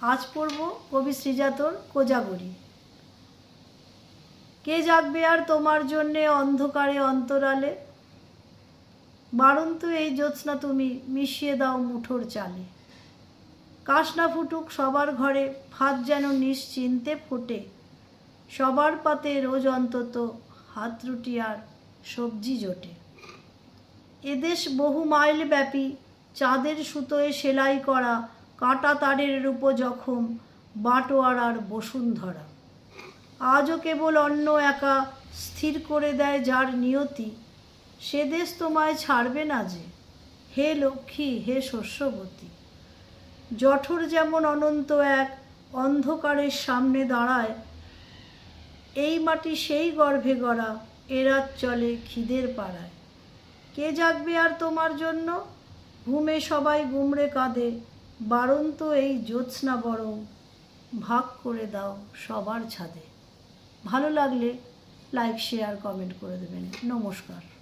আজ পড়ব কবি শ্রীজাতর কোজাগরী। কে জাগবে আর তোমার জন্যে অন্ধকারে অন্তরালে, বারন্ত এই জ্যোৎস্না তুমি মিশিয়ে দাও মুঠোর চালে। কাশনা ফুটুক সবার ঘরে, ভাত যেন নিশ্চিন্তে ফোটে, সবার পাতে রোজ অন্তত হাত রুটি আর সবজি জোটে। এদেশ বহু মাইল ব্যাপী, চাঁদের সুতোয় সেলাই করা, কাঁটা তারের রূপ জখম, বাটোয়ারার বসুন্ধরা। আজও কেবল অন্ন একা স্থির করে দেয় যার নিয়তি, সে দেশ তোমায় ছাড়বে না যে, হে লক্ষ্মী হে শস্যবতী। জঠর যেমন অনন্ত এক অন্ধকারের সামনে দাঁড়ায়, এই মাটি সেই গর্ভে গড়া, এরাত চলে খিদের পাড়ায়। কে জাগবে আর তোমার জন্য, ঘুমে সবাই গুমড়ে কাঁদে, বারন্ত এই জ্যোৎস্না বরং ভাগ করে দাও সবার ছাদে। ভালো লাগলে লাইক শেয়ার কমেন্ট করে দেবেন। নমস্কার।